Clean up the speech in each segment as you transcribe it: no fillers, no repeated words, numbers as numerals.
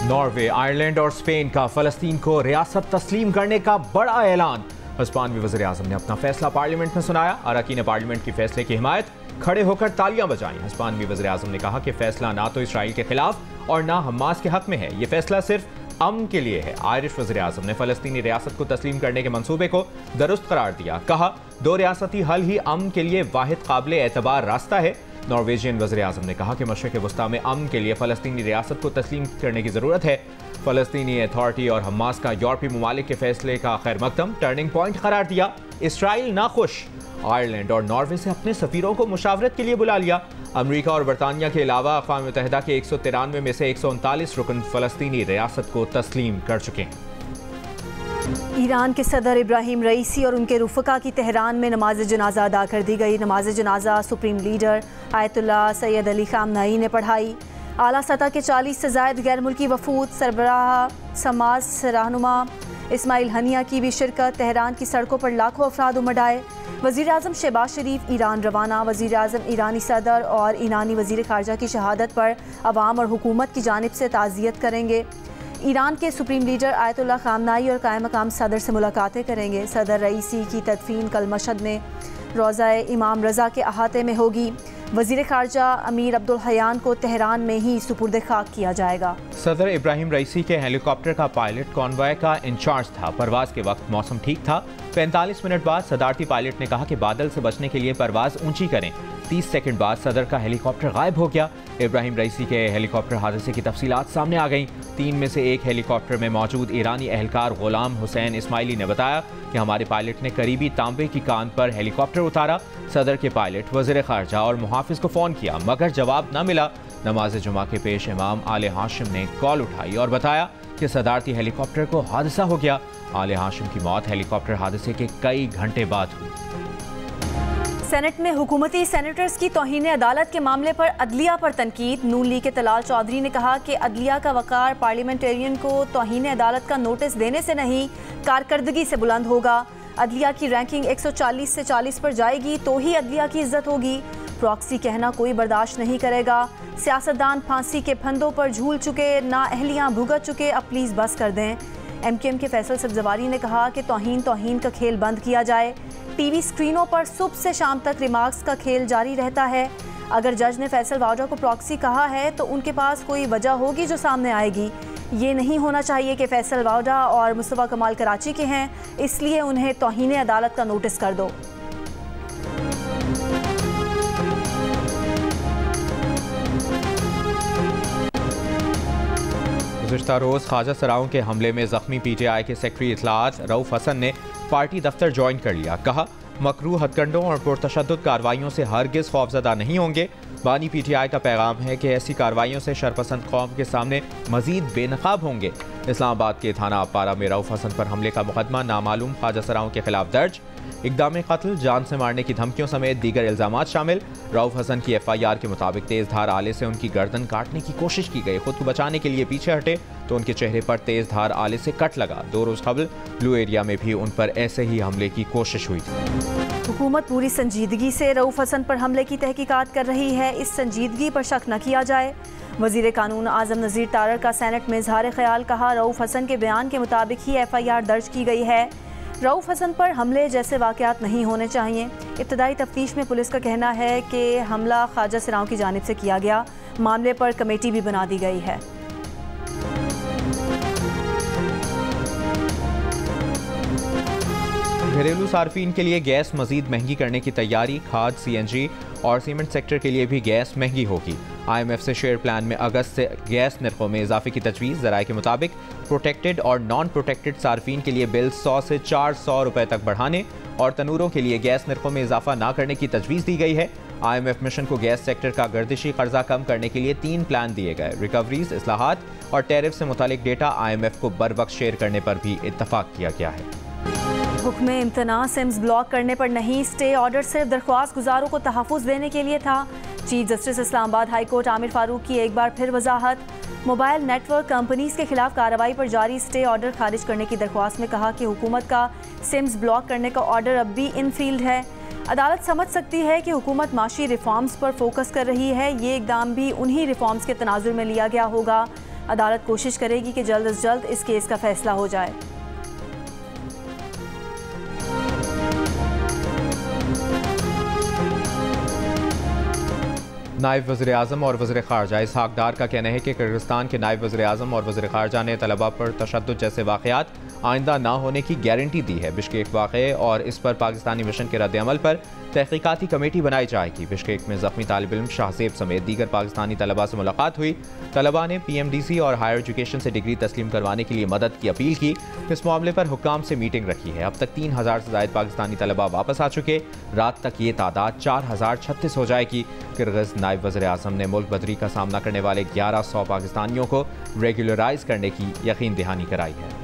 Norway, Ireland और Spain का फ़लस्तीन को रियासत तस्लीम करने का बड़ा ऐलान। हिस्पानवी वज़ीर-ए-आज़म ने अपना फैसला पार्लियामेंट में सुनाया। अरकान पार्लियामेंट की फैसले की हिमायत खड़े होकर तालियां बजाईं। हिस्पानवी वज़ीर-ए-आज़म ने कहा कि फैसला ना तो इसराइल के खिलाफ और ना हमास के हक में है, ये फैसला सिर्फ अमन के लिए है। आयरिश वज़ीर-ए-आज़म ने फ़लस्तीनी रियासत को तस्लीम करने के मंसूबे को दुरुस्त करार दिया। कहा, दो रियासती हल ही अमन के लिए वाहिद काबिल एतबार रास्ता है। नॉर्वेजियन वज़ीर-ए-आज़म ने कहा कि मशरिक़ वस्ता में अमन के लिए फ़लस्तीनी रियासत को तस्लीम करने की ज़रूरत है। फ़लस्तीनी अथॉरिटी और हमास का यूरोपीय ममालिक के फैसले का खैर मकदम टर्निंग पॉइंट करार दिया। इसराइल नाखुश, आयरलैंड और नॉर्वे से अपने सफ़ीरों को मुशावरत के लिए बुला लिया। अमरीका और बरतानिया के अलावा अक़वाम मुत्तहिदा के 193 में से 139 रुकन फ़लस्तीनी रियासत को तस्लीम कर चुके हैं। ईरान के सदर इब्राहिम रईसी और उनके रुफ़का की तेहरान में नमाज जनाजा अदा कर दी गई। नमाज जनाजा supreme leader Ayatollah Syed Ali Khamenei ने पढ़ाई। आला सतह के 40 से ज़ायद गैर मुल्की वफूद, सरबराह समाज रहनुमा इस्माइल हनिया की भी शिरकत। तेहरान की सड़कों पर लाखों अफराद उमड़ आए। वज़ीर-ए-आज़म शहबाज शरीफ ईरान रवाना। वज़ीर-ए-आज़म ईरानी सदर और ईरानी वज़ीर ख़ारजा की शहादत पर अवाम और हुकूमत की जानिब से ताज़ियत करेंगे। ईरान के सुप्रीम लीडर आयतुल्लाह ख़ामनेई और कायम मकाम सदर से मुलाकातें करेंगे। सदर रईसी की तदफीन कल मशहद में रोज़ा इमाम रज़ा के अहाते में होगी। वज़ीर ख़ारजा अमीर अब्दुल हयान को तेहरान में ही सुपुर्द खाक किया जाएगा। सदर इब्राहिम रईसी के हेलीकॉप्टर का पायलट कॉन्वॉय का इंचार्ज था। परवाज़ के वक्त मौसम ठीक था। 45 मिनट बाद सदारती पायलट ने कहा कि बादल से बचने के लिए परवाज़ ऊंची करें। 30 सेकंड बाद सदर का हेलीकॉप्टर गायब हो गया। इब्राहिम रईसी के हेलीकॉप्टर हादसे की तफसीलात सामने आ गईं। 3 में से एक हेलीकॉप्टर में मौजूद ईरानी एहलकार गुलाम हुसैन इस्माइली ने बताया कि हमारे पायलट ने करीबी तांबे की कान पर हेलीकॉप्टर उतारा। सदर के पायलट वज़ीर ख़ारजा और मुहाफ़िज़ को फ़ोन किया मगर जवाब न मिला। नमाज जुमा के पेश इमाम आले हाशिम ने कॉल उठाई और बताया कि सदारती हेलीकॉप्टर को हादसा हो गया। आले हाशिम की मौत हेलीकॉप्टर हादसे के कई घंटे बाद हुई। सेनेट में हुकूमती सेनेटर्स की तौहीन अदालत के मामले पर अदलिया पर तनकीद। नून लीग के तलाल चौधरी ने कहा कि अदलिया का वक़ार पार्लियामेंटेरियन को तौहीन अदालत का नोटिस देने से नहीं, कारकर्दगी से बुलंद होगा। अदलिया की रैंकिंग 140 से 40 पर जाएगी तो ही अदलिया की इज्जत होगी। प्रॉक्सी कहना कोई बर्दाश्त नहीं करेगा। सियासतदान फांसी के फंदों पर झूल चुके, नाअहलियाँ भुगत चुके, अब प्लीज़ बस कर दें। MKM के फैसल सब्जवारी ने कहा कि तौहीन का खेल बंद किया जाए। टीवी स्क्रीनों पर सुबह से शाम तक रिमार्क्स का खेल जारी रहता है। अगर जज ने फैसल वाड्रा को प्रॉक्सी कहा है तो उनके पास कोई वजह होगी जो सामने आएगी। ये नहीं होना चाहिए कि फैसल वाड्रा और मुस्तफ़ा कमाल कराची के हैं, इसलिए उन्हें तौहीन अदालत का नोटिस कर दो। गुज़िश्ता रोज़ ख्वाजा सराओं के हमले में ज़ख्मी PTI के सेक्रेटरी इत्तलाआत रऊफ़ हसन ने पार्टी दफ्तर ज्वाइन कर लिया। कहा, मकरूह हथकंडों और पुरतशद्दुद कार्रवाइयों से हरगिज़ खौफज़दा नहीं होंगे। बानी PTI का पैगाम है कि ऐसी कार्रवाइयों से शरपसंद कौम के सामने मज़ीद बेनकाब होंगे। इस्लामाबाद के थाना अपारा में रऊफ़ हसन पर हमले का मुकदमा नामालूम ख्वाजा सराओं के खिलाफ दर्ज। इक़दाम कत्ल, जान से मारने की धमकियों समेत दीगर इल्ज़ामात शामिल। रऊफ़ हसन की FIR के मुताबिक तेज़ धार आले से उनकी गर्दन काटने की कोशिश की गई। खुद को बचाने के लिए पीछे हटे तो उनके चेहरे पर तेज़ धार आले से कट लगा। 2 रोज़ कबल ब्लू एरिया में भी उन पर ऐसे ही हमले की कोशिश हुई थी। हुकूमत पूरी संजीदगी से रऊफ़ हसन पर हमले की तहकीकात कर रही है, इस संजीदगी पर शक न किया जाए। वज़ीर कानून आज़म नज़ीर तारर का सेनेट में इज़हार ख्याल। कहा, रऊफ़ हसन के बयान के मुताबिक ही FIR दर्ज की गई है। रऊफ़ हसन पर हमले जैसे वाक़यात नहीं होने चाहिए। इब्तदाई तफ्तीश में पुलिस का कहना है कि हमला ख्वाजा सराओं की जानिब से किया गया। मामले पर कमेटी भी बना दी गई है। घरेलू सार्फिन के लिए गैस मजीद महंगी करने की तैयारी। खाद, CNG और सीमेंट सेक्टर के लिए भी गैस महंगी होगी। IMF से शेयर प्लान में अगस्त से गैस नरखों में इजाफे की तजवीज़। ज़राए के मुताबिक प्रोटेक्टेड और नॉन प्रोटेक्टेड सार्फिन के लिए बिल 100 से 400 रुपये तक बढ़ाने और तनूरों के लिए गैस नरखों में इजाफा ना करने की तजवीज़ दी गई है। IMF मिशन को गैस सेक्टर का गर्दिशी कर्जा कम करने के लिए 3 प्लान दिए गए। रिकवरीज, इस्लाहात और टैरिफ से मुतालिक डेटा IMF को बर वक्त शेयर करने पर भी इत्तफाक किया गया है। हुक्म इम्तना सिम्स ब्लॉक करने पर नहीं, स्टे ऑर्डर सिर्फ दरख्वास्त गुजारों को तहफ़्फ़ुज़ देने के लिए था। Chief justice Islamabad high court Aamir Farooq की एक बार फिर वजाहत। मोबाइल नेटवर्क कंपनीज के खिलाफ कार्रवाई पर जारी स्टे ऑर्डर खारिज करने की दरख्वास्त में कहा कि हुकूमत का सिम्स ब्लॉक करने का ऑर्डर अब भी इन फील्ड है। अदालत समझ सकती है कि हुकूमत माशी रिफॉर्म्स पर फोकस कर रही है। ये इकदाम भी उन्हीं रिफॉर्म्स के तनाजुर में लिया गया होगा। अदालत कोशिश करेगी कि जल्द से जल्द इस केस का फैसला हो जाए। नायब वज़ीर आज़म और वज़ीर ख़ारजा इसहाक़ डार का कहना है कि किर्गिस्तान के नायब वज़ीर आज़म और वज़ीर ख़ारजा ने तलबा पर तशद्दुद जैसे वाक़यात आइंदा ना होने की गारंटी दी है। बिश्केक वाक़े और इस पर पाकिस्तानी मिशन के रद्द-ए-अमल पर तहक़ीक़ाती कमेटी बनाई जाएगी। बिश्केक में ज़ख्मी तालिब इल्म शाहज़ेब समेत दीगर पाकिस्तानी तलबा से मुलाकात हुई। तलबा ने PMDC और हायर एजुकेशन से डिग्री तस्लीम करवाने के लिए मदद की अपील की। इस मामले पर हुक्काम से मीटिंग रखी है। अब तक 3000 से ज़ायद पाकिस्तानी तलबा वापस आ चुके। रात तक ये तादाद 4036 हो जाएगी। किर्गिज़ नायब वज़ीर आज़म ने मुल्क बदरी का सामना करने वाले 1100 पाकिस्तानियों को रेगुलराइज करने की यकीन दहानी कराई है।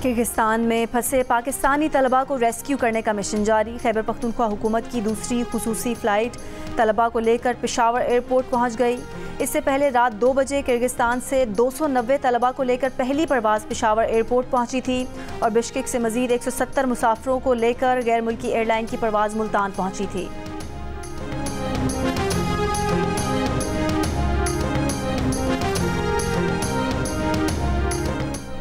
किर्गिस्तान में फंसे पाकिस्तानी तलबा को रेस्क्यू करने का मिशन जारी। खैबर पख्तूनख्वा हुकूमत की दूसरी खुसूसी फ़्लाइट तलबा को लेकर पेशावर एयरपोर्ट पहुंच गई। इससे पहले रात 2 बजे किर्गिस्तान से 290 तलबा को लेकर पहली परवाज़ पेशावर एयरपोर्ट पहुंची थी और बिश्केक से मज़ीद 170 मुसाफिरों को लेकर गैर मुल्की एयरलाइन की परवाज़ मुल्तान पहुंची थी।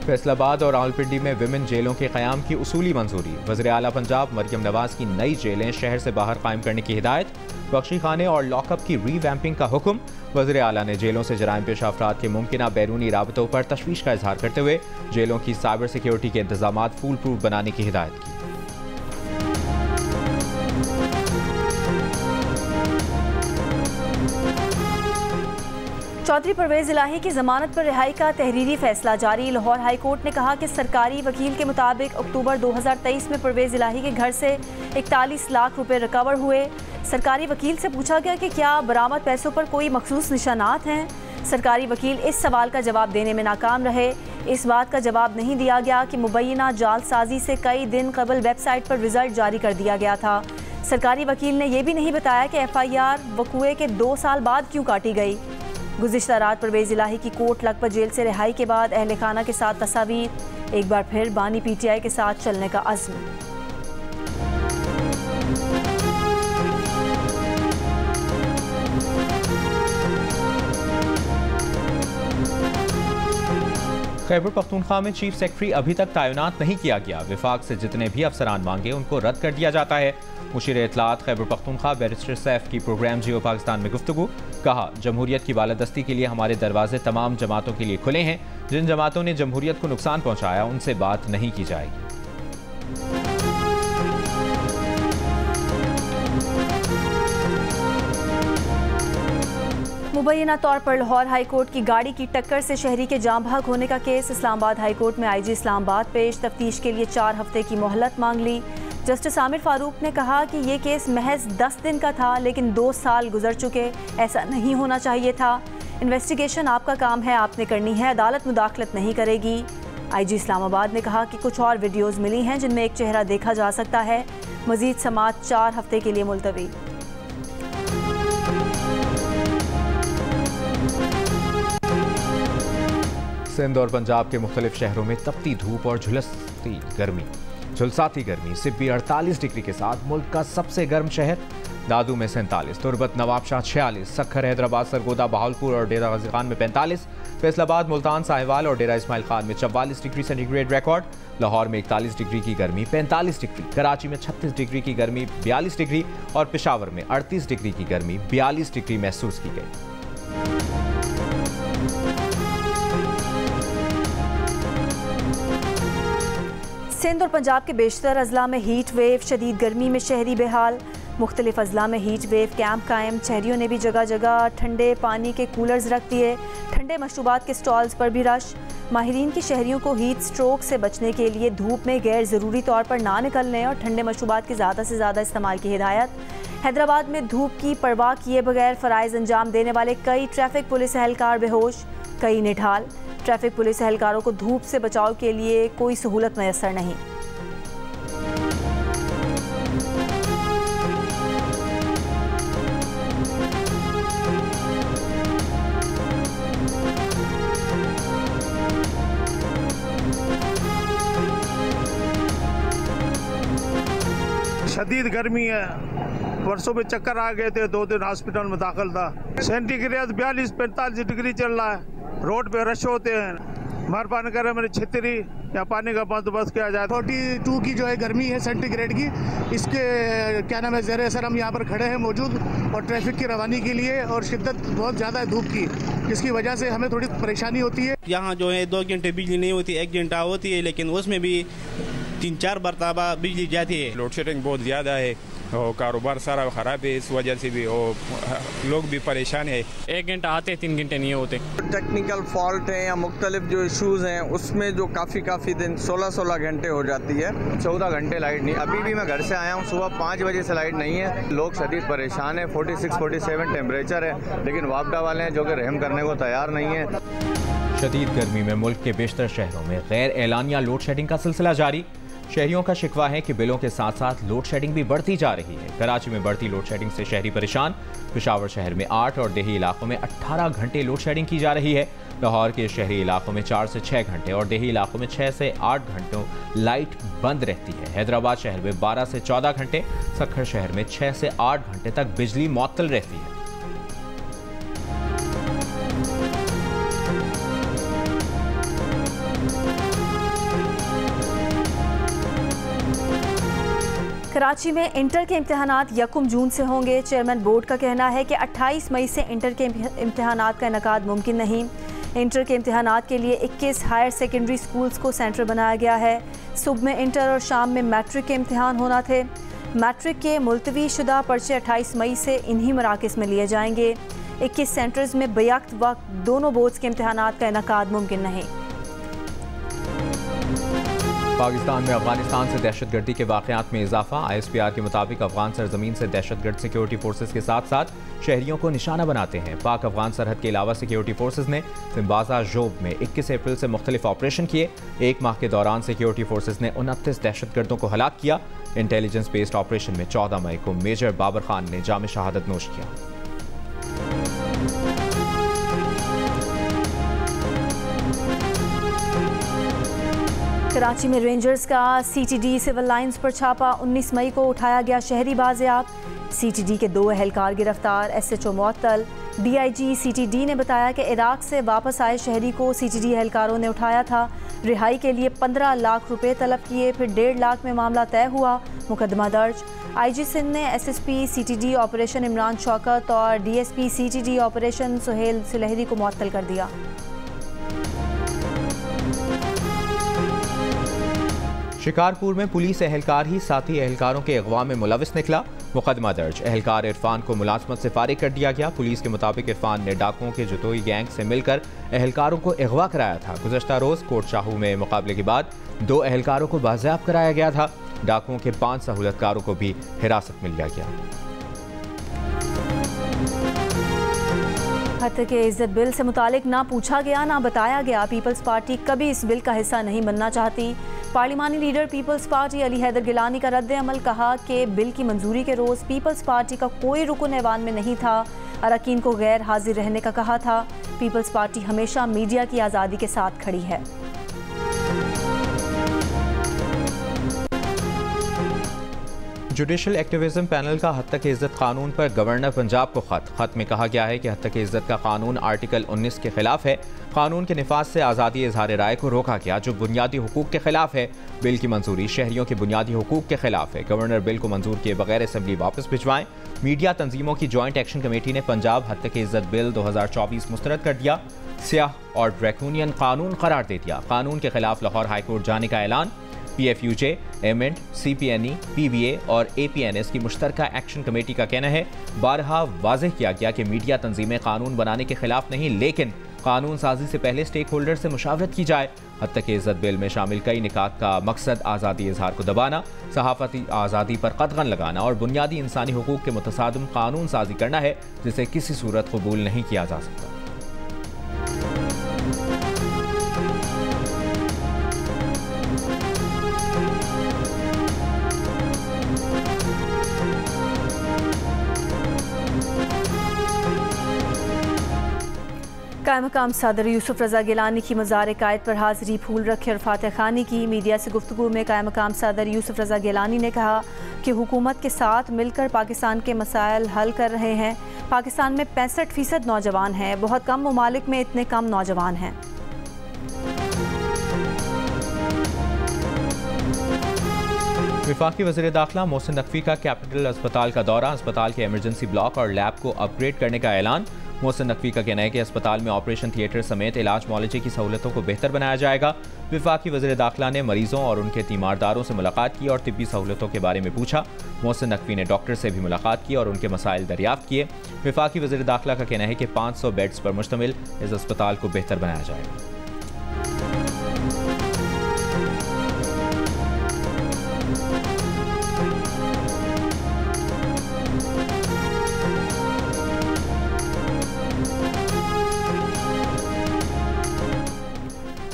फैसलाबाद और रावलपिंडी में विमेन जेलों के क़याम की उसूली मंजूरी। वज़ीर आला पंजाब मरियम नवाज की नई जेलें शहर से बाहर कायम करने की हिदायत। बख्शी खाने और लॉकअप की रीवैम्पिंग का हुक्म। वज़ीर आला ने जेलों से जराइम पेशा अफराद के मुमकिना बैरूनी राबतों पर तशवीश का इजहार करते हुए जेलों की साइबर सिक्योरिटी के इंतजाम फूल प्रूफ बनाने की हिदायत की। चौधरी परवेज इलाही की जमानत पर रिहाई का तहरीरी फैसला जारी। लाहौर हाई कोर्ट ने कहा कि सरकारी वकील के मुताबिक अक्टूबर 2023 में परवेज इलाही के घर से 41 लाख रुपए रिकवर हुए। सरकारी वकील से पूछा गया कि क्या बरामद पैसों पर कोई मखसूस निशानात हैं। सरकारी वकील इस सवाल का जवाब देने में नाकाम रहे। इस बात का जवाब नहीं दिया गया कि मुबैना जालसाजी से कई दिन कबल वेबसाइट पर रिजल्ट जारी कर दिया गया था। सरकारी वकील ने यह भी नहीं बताया कि FIR वकूए के 2 साल बाद क्यों काटी गई। गुज़िश्ता रात परवेज इलाही की कोट लखपत जेल से रिहाई के बाद अहले खाना के साथ तस्वीर। एक बार फिर बानी PTI के साथ चलने का अज़्म। खैबर पख्तूनख्वा में चीफ सेक्रेटरी अभी तक तैनात नहीं किया गया। विफाक से जितने भी अफसरान मांगे उनको रद्द कर दिया जाता है। मुशीर इत्तलात खैबर पख्तूनख्वा बैरिस्टर सैफ की प्रोग्राम जियो पाकिस्तान में गुफ्तगू। कहा, जमहूरियत की बालादस्ती के लिए हमारे दरवाजे तमाम जमातों के लिए खुले हैं। जिन जमातों ने जमहूरियत को नुकसान पहुंचाया उनसे बात नहीं की जाएगी। मुबैना तौर पर लाहौर हाई कोर्ट की गाड़ी की टक्कर से शहरी के जाम भाग होने का केस। इस्लामाबाद हाई कोर्ट में IG इस्लामाबाद पेश। तफ्तीश के लिए 4 हफ्ते की मोहलत मांग ली। जस्टिस आमिर फारूक ने कहा कि ये केस महज 10 दिन का था, लेकिन 2 साल गुजर चुके। ऐसा नहीं होना चाहिए था। इन्वेस्टिगेशन आपका काम है, आपने करनी है, अदालत मुदाखलत नहीं करेगी। IG इस्लामाबाद ने कहा कि कुछ और वीडियोज़ मिली हैं जिनमें एक चेहरा देखा जा सकता है। मजीद समाअत 4 हफ्ते के लिए मुलतवी। सिंध और पंजाब के मुख्तलिफ शहरों में तपती धूप और झुलसाती गर्मी। सिब्बी 48 डिग्री के साथ मुल्क का सबसे गर्म शहर। दादू में 47, तुरबत नवाबशाह 46, सखर हैदराबाद सरगोदा बहावलपुर और डेरा गाजी खान में 45, फैसलाबाद मुल्तान साहिवाल और डेरा इस्माइल खान में 44 डिग्री सेंटीग्रेड रिकॉर्ड। लाहौर में 41 डिग्री की गर्मी 45 डिग्री, कराची में 36 डिग्री की गर्मी 42 डिग्री और पेशावर में 38 डिग्री की गर्मी 42 डिग्री महसूस की गई। सिंध और पंजाब के बेशतर अजला में हीट वेव। शदीद गर्मी में शहरी बेहाल। मुख्तलिफ अजला में हीट वेव कैंप कायम। शहरियों ने भी जगह जगह ठंडे पानी के कूलर्स रख दिए। ठंडे मशरूबात के स्टॉल्स पर भी रश। माहिरीन की शहरियों को हीट स्ट्रोक से बचने के लिए धूप में गैर ज़रूरी तौर पर ना निकलने और ठंडे मशरूबात के ज़्यादा से ज़्यादा इस्तेमाल की हिदायत। हैदराबाद में धूप की परवाह किए बगैर फ़राइज़ अंजाम देने वाले कई ट्रैफिक पुलिस एहलकार बेहोश, कई निढाल। ट्रैफिक पुलिस एहलकारों को धूप से बचाव के लिए कोई सहूलत मैसर नहीं। शदीद गर्मी है, परसों में चक्कर आ गए थे, 2 दिन हॉस्पिटल में दाखिल था। सेंटीग्रेड 42-45 डिग्री चल रहा है, रोड पे रश होते हैं। मेहरबानी करें मेरी छतरी या पानी का बंदोबस्त किया जाए। 42 की जो है गर्मी है सेंटीग्रेड की, इसके क्या नाम है ज़ेर असर हम यहाँ पर खड़े हैं मौजूद, और ट्रैफिक की रवानी के लिए, और शिद्दत बहुत ज़्यादा है धूप की, जिसकी वजह से हमें थोड़ी परेशानी होती है। यहाँ जो है 2 घंटे बिजली नहीं होती, 1 घंटा होती है, लेकिन उसमें भी 3-4 मरतबा बिजली जाती है। लोड शेडिंग बहुत ज़्यादा है और कारोबार सारा ख़राब है, इस वजह से भी और लोग भी परेशान है। 1 घंटा आते 3 घंटे नहीं होते। टेक्निकल फॉल्ट है या मुख्तलिफ जो इशूज़ हैं उसमें जो काफ़ी दिन 16 घंटे हो जाती है। 14 घंटे लाइट नहीं, अभी भी मैं घर से आया हूँ, सुबह 5 बजे से लाइट नहीं है। लोग शदीद परेशान है, 46-47 टेम्परेचर है, लेकिन वापडा वाले हैं जो कि रहम करने को तैयार नहीं है। शदीद गर्मी में मुल्क के बेशतर शहरों में गैर एलानिया लोड शेडिंग का सिलसिला जारी। शहरियों का शिकवा है कि बिलों के साथ साथ लोड शेडिंग भी बढ़ती जा रही है। कराची में बढ़ती लोड शेडिंग से शहरी परेशान। पेशावर शहर में 8 और देही इलाकों में 18 घंटे लोड शेडिंग की जा रही है। लाहौर के शहरी इलाकों में 4 से 6 घंटे और देही इलाकों में 6 से 8 घंटों लाइट बंद रहती है। हैदराबाद शहर में 12 से 14 घंटे, सक्खर शहर में 6 से 8 घंटे तक बिजली मुअत्तल रहती है। कराची में इंटर के इम्तिहानात 1 जून से होंगे। चेयरमैन बोर्ड का कहना है कि 28 मई से इंटर के इम्तिहानात का इनेकाद मुमकिन नहीं। इंटर के इम्तिहानात के लिए 21 हायर सेकेंडरी स्कूल्स को सेंटर बनाया गया है। सुबह में इंटर और शाम में मैट्रिक के इम्तिहान होना थे। मैट्रिक के मुलतवी शुदा पर्चे 28 मई से इन्हीं मराकज़ में लिए जाएंगे। 21 सेंटर्स में बेवक्त वक्त दोनों बोर्ड्स के इम्तिहानात का इनेकाद मुमकिन नहीं। पाकिस्तान में अफगानिस्तान से दहशतगर्दी के वाक़यात में इजाफा। ISPR के मुताबिक अफगान सरजमीन से दहशतगर्द सिक्योरिटी फोर्सेज के साथ साथ शहरियों को निशाना बनाते हैं। पाक अफगान सरहद के अलावा सिक्योरिटी फोर्सेज ने सिम्बाजा जोब में 21 अप्रैल से मुख्तलिफ ऑपरेशन किए। 1 माह के दौरान सिक्योरिटी फोर्सेज ने 29 दहशतगर्दों को हलाक किया। इंटेलिजेंस बेस्ड ऑपरेशन में 14 मई को मेजर बाबर खान ने जाम शहादत नोश किया। कराची में रेंजर्स का CTD सिविल लाइंस पर छापा। 19 मई को उठाया गया शहरी बाजियाब। CTD के 2 एहलकार गिरफ्तार, SHO मुअत्तल। DIG CTD ने बताया कि इराक से वापस आए शहरी को CTD एहलकारों ने उठाया था। रिहाई के लिए 15 लाख रुपए तलब किए, फिर 1.5 लाख में मामला तय हुआ। मुकदमा दर्ज। IG सिंध ने SSP CTD operation Imran Shaukat और DSP CTD operation Suhail Sulehri को मुअत्तल कर दिया। शिकारपुर में पुलिस एहलकार ही साथी एहलकारों के अगवा में मुलविस निकला। मुकदमा दर्ज। एहलकार इरफान को मुलाजमत से फारिग कर दिया गया। पुलिस के मुताबिक इरफान ने डाकुओं के जतोई गैंग से मिलकर एहलकारों को अगवा कराया था। गुज़श्ता रोज़ कोट शाहू में मुकाबले के बाद 2 एहलकारों को बाजियाब कराया गया था। डाकुओं के 5 सहूलतकारों को भी हिरासत में लिया गया। हत्या के इज्जत बिल से मुतालिक ना पूछा गया ना बताया गया। पीपल्स पार्टी कभी इस बिल का हिस्सा नहीं बनना चाहती। पार्लिमानी लीडर पीपल्स पार्टी अली हैदर गिलानी का रद्द अमल। कहा कि बिल की मंजूरी के रोज़ पीपल्स पार्टी का कोई रुकन ऐवान में नहीं था। अरकान को गैर हाजिर रहने का कहा था। पीपल्स पार्टी हमेशा मीडिया की आज़ादी के साथ खड़ी है। जुडिशल एक्टिविज्म पैनल का हत्या की इज्जत कानून पर गवर्नर पंजाब को खत में कहा गया है कि हत्या की इज्जत का कानून आर्टिकल 19 के खिलाफ है। कानून के निफाज से आज़ादी इजहार राय को रोका गया जो बुनियादी हुकूक के खिलाफ है। बिल की मंजूरी शहरियों के बुनियादी हुकूक के खिलाफ है। गवर्नर बिल को मंजूर किए बगैर असेंबली वापस भिजवाएं। मीडिया तंजीमों की जॉइंट एक्शन कमेटी ने पंजाब हत्या की इज्जत बिल 2024 मुस्तरद कर दिया। स्याह और ड्रैकोनियन कानून करार दे दिया। कानून के खिलाफ लाहौर हाईकोर्ट जाने का ऐलान। PFUJ, एमेंट, CPNE, PBA और APNS की मुश्तरका एक्शन कमेटी का कहना है बारहा वाज़ेह किया गया कि मीडिया तंजीमें कानून बनाने के खिलाफ नहीं, लेकिन कानून साजी से पहले स्टेक होल्डर से मुशावरत की जाए। हत्या के इज्जत बिल में शामिल कई निकात का मकसद आज़ादी इजहार को दबाना, सहाफ़ती आज़ादी पर कदगन लगाना और बुनियादी इंसानी हुकूक के मुतसादिम कानून साजी करना है जिसे किसी सूरत कबूल नहीं किया जा सकता। कायम मकाम सदर यूसुफ रजा गिलानी की मज़ार कायद पर हाज़िरी फूल रखे और फातह खानी की। मीडिया से गुफ्तगू में कायम मकाम सदर यूसुफ रजा गिलानी ने कहा कि हुकूमत के साथ मिलकर पाकिस्तान के मसाइल हल कर रहे हैं। पाकिस्तान में 65% नौजवान हैं, बहुत कम ममालिक में इतने कम नौजवान हैं। वफाकी वज़ीर दाखिला मोहसिन नकवी का कैपिटल अस्पताल का दौरा, अस्पताल के इमरजेंसी ब्लॉक और लैब को अपग्रेड करने का ऐलान। मोहसिन नकवी का कहना है कि अस्पताल में ऑपरेशन थिएटर समेत इलाज मुआलजे की सहूलतों को बेहतर बनाया जाएगा। वफाकी वज़ीर दाखिला ने मरीजों और उनके तीमारदारों से मुलाकात की और तिब्बी सहूलतों के बारे में पूछा। मोहसिन नकवी ने डॉक्टर से भी मुलाकात की और उनके मसाइल दरियाफ्त किए। वफाकी वज़ीर दाखिला का कहना है कि 500 बेड्स पर मुश्तमिल इस अस्पताल को बेहतर बनाया जाएगा।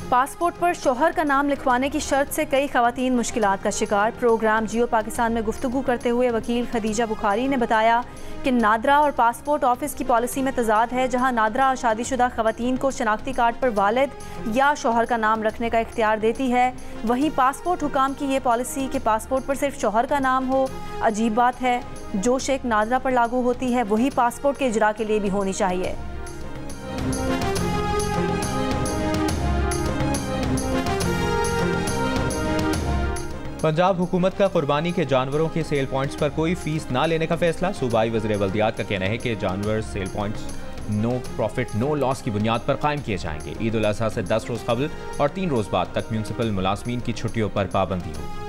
पासपोर्ट पर शोहर का नाम लिखवाने की शर्त से कई खवातीन मुश्किलात का शिकार। प्रोग्राम जियो पाकिस्तान में गुफ्तगू करते हुए वकील खदीजा बुखारी ने बताया कि नादरा और पासपोर्ट ऑफिस की पॉलिसी में तजाद है, जहां नादरा और शादीशुदा खवातीन को शनाख्ती कार्ड पर वालिद या शोहर का नाम रखने का इख्तियार देती है, वहीं पासपोर्ट हुकाम की ये पॉलिसी कि पासपोर्ट पर सिर्फ शोहर का नाम हो अजीब बात है। जो शेख नादरा पर लागू होती है वही पासपोर्ट के इजरा के लिए भी होनी चाहिए। पंजाब हुकूमत का कुर्बानी के जानवरों के सेल पॉइंट्स पर कोई फीस ना लेने का फैसला। सूबाई वज़ीर बल्दियात का कहना है कि जानवर sale points no profit no loss की बुनियाद पर कायम किए जाएंगे। ईद उल अज़हा से 10 रोज़ कबल और 3 रोज़ बाद तक म्यूनसिपल मुलाजमीन की छुट्टियों पर पाबंदी होगी।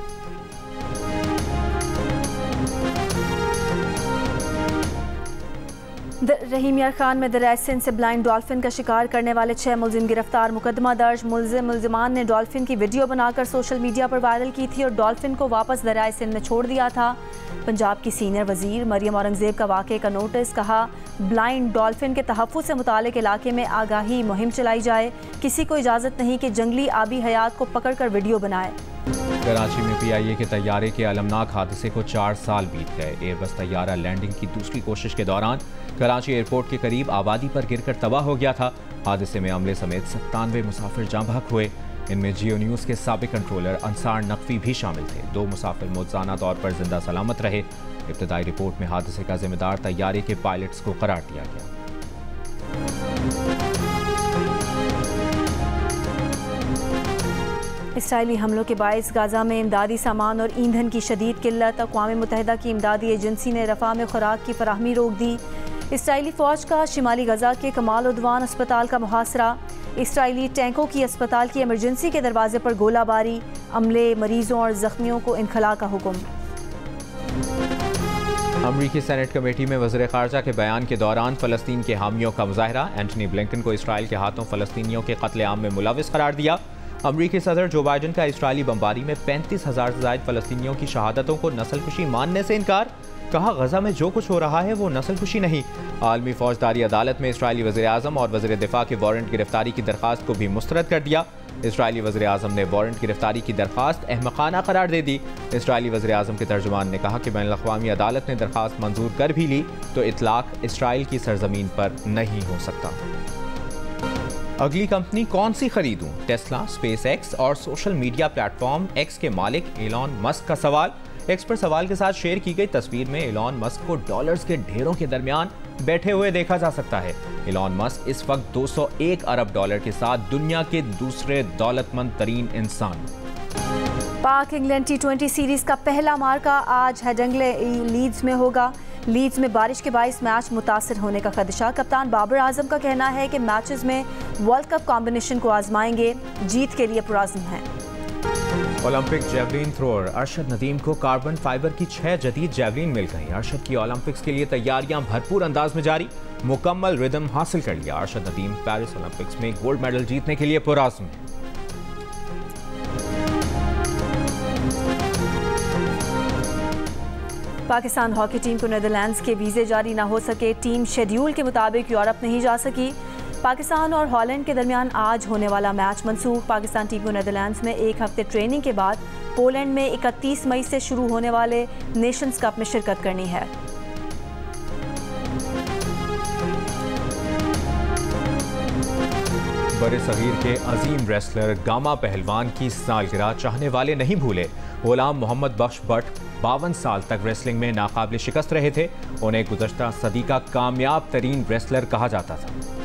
रहीम यार खान में दरियाए सिंध से ब्लाइंड डॉल्फिन का शिकार करने वाले 6 मुलजिम गिरफ्तार, मुकदमा दर्ज। मुलजिमान ने डॉल्फिन की वीडियो बनाकर सोशल मीडिया पर वायरल की थी और डॉल्फिन को वापस दरियाए सिंध में छोड़ दिया था। पंजाब की सीनियर वजीर मरियम औरंगजेब का वाक़े का नोटिस, कहा ब्लाइंड डॉल्फिन के तहफ़्फ़ुज़ से मुतालिक इलाके में आगाही मुहिम चलाई जाए, किसी को इजाज़त नहीं कि जंगली आबी हयात को पकड़ कर वीडियो बनाए। कराची में PIA के तैयारे के अलमनाक हादसे को 4 साल बीत गए। एयरबस तैयारा लैंडिंग की दूसरी कोशिश के दौरान कराची एयरपोर्ट के करीब आबादी पर गिरकर तबाह हो गया था। हादसे में अमले समेत 97 मुसाफिर जाँ बहक हुए। इनमें जियो न्यूज़ के साबिक कंट्रोलर अंसार नकवी भी शामिल थे। 2 मुसाफिर मौज़ाना तौर पर जिंदा सलामत रहे। इब्तदाई रिपोर्ट में हादसे का जिम्मेदार तैयारे के पायलट्स को करार दिया गया। इसराइली हमलों के बायस गाजा में इमदादी सामान और ईंधन की शदीद किल्लत। अक़वाम मुत्तहिदा की इमदादी एजेंसी ने रफ़ा में खुराक की फराहमी रोक दी। इसराइली फ़ौज का शिमाली गजा के कमाल उद्वान अस्पताल का मुहासरा। इसराइली टैंकों की अस्पताल की इमरजेंसी के दरवाजे पर गोलाबारी। अमले, मरीजों और जख्मियों को इनखला का हुक्म। अमरीकी सेनेट कमेटी में वज़ीर ख़ारजा के बयान के दौरान फ़लस्तीन के हामियों का मुज़ाहरा। एंटनी ब्लिंकन को इसराइल के हाथों फ़लस्तीनियों के कत्लेआम में मुलविस करार दिया। अमरीकी सदर जो बाइडन का इसराइली बमबारी में 35,000 से ज़ायद फ़लस्तीनियों की शहादतों को नस्लकुशी मानने से इनकार। कहा गजा में जो कुछ हो रहा है वो नस्लकुशी नहीं। आलमी फौजदारी अदालत में इसराइली वज़ीर आज़म और वज़ीर दिफा के वारंट गिरफ्तारी की दरख्वास्त को भी मुस्तरद कर दिया। इसराइली वज़ीर आज़म ने वारंट गिरफ्तारी की दरख्वास्त अहमकाना करार दे दी। इसराइली वज़ीर आज़म के तर्जुमान ने कहा कि बैनुल-अक़वामी अदालत ने दरख्वास्त मंजूर कर भी ली तो इतलाक इसराइल की सरजमीन पर नहीं हो सकता। अगली कंपनी कौन सी खरीदूं? टेस्ला, स्पेसएक्स और सोशल मीडिया प्लेटफॉर्म एक्स के मालिक एलॉन मस्क का सवाल। एक्स पर सवाल के साथ शेयर की गई तस्वीर में एलॉन मस्क को डॉलर्स के ढेरों के दरमियान बैठे हुए देखा जा सकता है। एलॉन मस्क इस वक्त 201 अरब डॉलर के साथ दुनिया के दूसरे दौलतमंद तरीन इंसान। पाक इंग्लैंड T20 सीरीज का पहला मार्का आज हेडिंग्ले लीड्स में होगा। लीड्स में बारिश के बाइस मैच मुतासिर होने का खदशा। कप्तान बाबर आजम का कहना है कि मैचेस में वर्ल्ड कप कॉम्बिनेशन को आजमाएंगे, जीत के लिए पुराज़्म हैं। Olympic javelin thrower Arshad Nadeem को कार्बन फाइबर की 6 जदीद जेवलिन मिल गई। अरशद की ओलंपिक्स के लिए तैयारियां भरपूर अंदाज में जारी, मुकम्मल रिदम हासिल कर लिया। अरशद नदीम पेरिस ओलंपिक्स में गोल्ड मेडल जीतने के लिए पुराज़्म है। पाकिस्तान हॉकी टीम को नीदरलैंड्स के वीज़े जारी ना हो सके। टीम शेड्यूल के मुताबिक यूरोप नहीं जा सकी। पाकिस्तान और हॉलैंड के दरमियान आज होने वाला मैच मनसूख। पाकिस्तान टीम को नीदरलैंड्स में 1 हफ्ते ट्रेनिंग के बाद पोलैंड में 31 मई से शुरू होने वाले नेशंस कप में शिरकत करनी है। बड़े सगीर के अजीम रेसलर गामा पहलवान की सालगिरह चाहने वाले नहीं भूले। गुलाम मोहम्मद बख्श भट्ट 52 साल तक रेसलिंग में नाकाबिल शिकस्त रहे थे। उन्हें गुज़श्ता सदी का कामयाब तरीन रेसलर कहा जाता था।